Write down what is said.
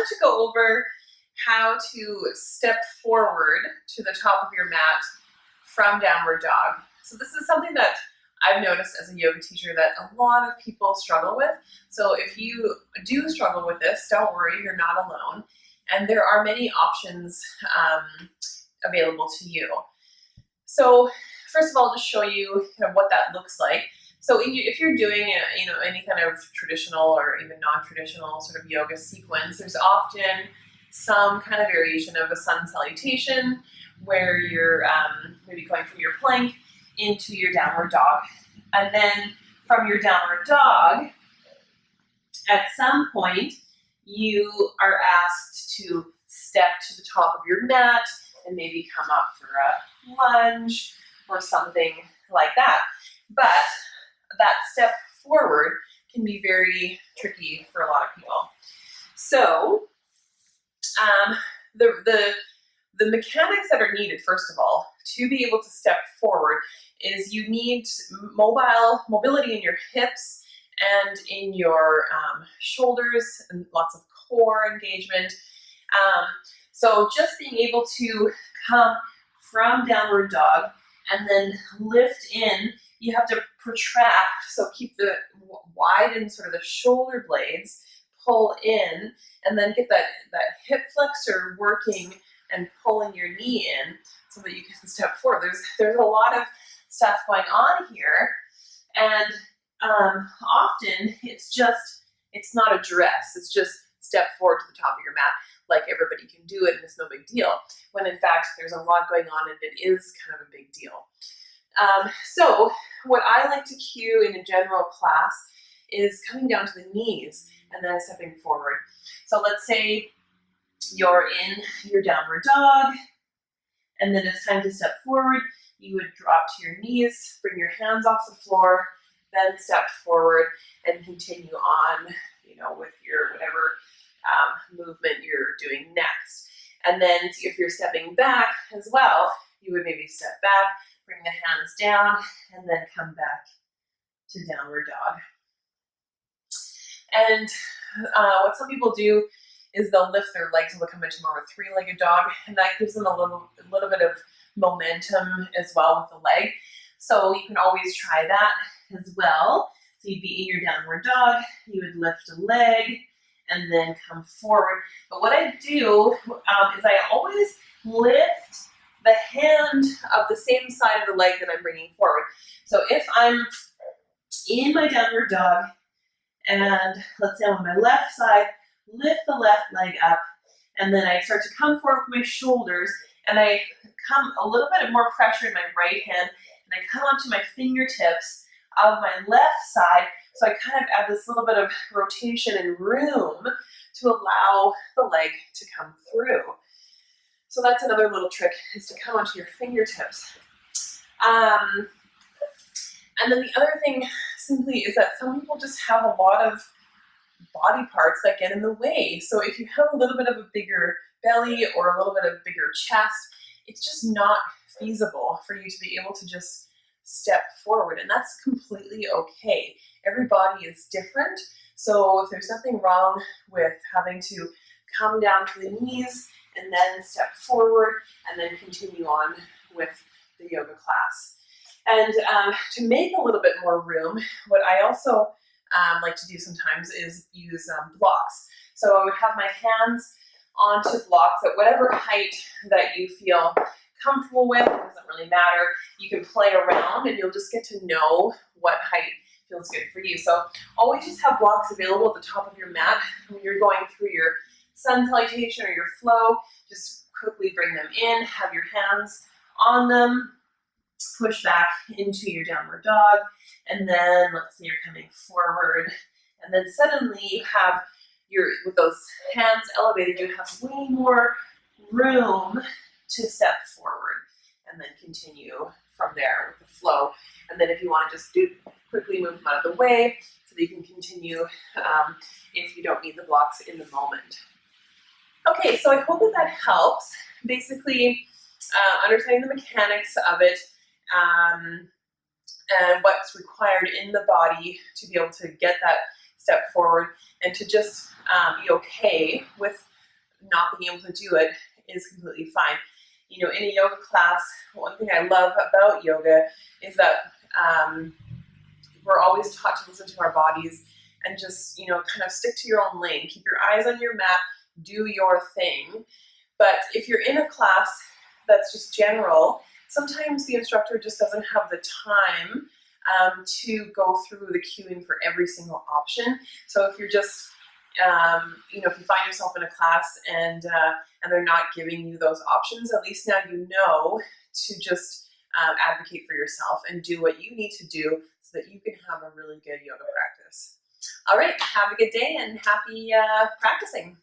to go over how to step forward to the top of your mat from downward dog. So this is something that I've noticed as a yoga teacher that a lot of people struggle with. So if you do struggle with this, don't worry, you're not alone. And there are many options available to you. So first of all, just show you kind of what that looks like. So if you're doing any kind of traditional or even non-traditional sort of yoga sequence, there's often some kind of variation of a sun salutation where you're maybe going from your plank into your downward dog. And then from your downward dog, at some point, you are asked to step to the top of your mat and maybe come up for a lunge or something like that. But that step forward can be very tricky for a lot of people. So the mechanics that are needed, first of all, to be able to step forward is you need mobility in your hips and in your shoulders and lots of core engagement. So just being able to come from downward dog and then lift in, you have to protract, so keep the widen sort of the shoulder blades, pull in, and then get that hip flexor working and pulling your knee in so that you can step forward. There's a lot of stuff going on here, and often it's not addressed. It's just step forward to the top of your mat, like everybody can do it and it's no big deal, when in fact there's a lot going on and it is kind of a big deal. So what I like to cue in a general class is coming down to the knees and then stepping forward. So let's say you're in your downward dog and then it's time to step forward. You would drop to your knees, bring your hands off the floor, then step forward and continue on, with your whatever movement you're doing next. And then if you're stepping back as well, you would maybe step back, bring the hands down, and then come back to downward dog. And what some people do is they'll lift their legs and they'll come into more of a three-legged dog, and that gives them a little bit of momentum as well with the leg. So you can always try that as well. So you'd be in your downward dog, you would lift a leg, and then come forward. But what I do is I always lift the hand of the same side of the leg that I'm bringing forward. So if I'm in my downward dog, and let's say I'm on my left side, lift the left leg up, and then I start to come forward with my shoulders, and I come a little bit more pressure in my right hand, and I come onto my fingertips of my left side, so I kind of add this little bit of rotation and room to allow the leg to come through. So that's another little trick, is to come onto your fingertips. And then the other thing simply is that some people just have a lot of body parts that get in the way. So if you have a little bit of a bigger belly or a little bit of bigger chest, it's just not feasible for you to be able to just step forward, and that's completely okay. Every body is different, so if there's nothing wrong with having to come down to the knees and then step forward and then continue on with the yoga class. And to make a little bit more room, what I also like to do sometimes is use blocks. So I would have my hands onto blocks at whatever height that you feel comfortable with. It doesn't really matter. You can play around and you'll just get to know what height feels good for you. So always just have blocks available at the top of your mat when you're going through your sun salutation or your flow. Just quickly bring them in, have your hands on them, push back into your downward dog, and then let's say you're coming forward, and then suddenly you have with those hands elevated, you have way more room to step forward and then continue from there with the flow. And then if you want to just quickly move them out of the way so that you can continue if you don't need the blocks in the moment. Okay, so I hope that helps. Basically, understanding the mechanics of it and what's required in the body to be able to get that step forward and to just be okay with not being able to do it is completely fine. You know, in a yoga class, one thing I love about yoga is that we're always taught to listen to our bodies and just, you know, kind of stick to your own lane. Keep your eyes on your mat, do your thing. But if you're in a class that's just general, sometimes the instructor just doesn't have the time to go through the cueing for every single option. So if you're just, you know, if you find yourself in a class and they're not giving you those options, at least now you know to just advocate for yourself and do what you need to do so that you can have a really good yoga practice. All right, have a good day and happy practicing.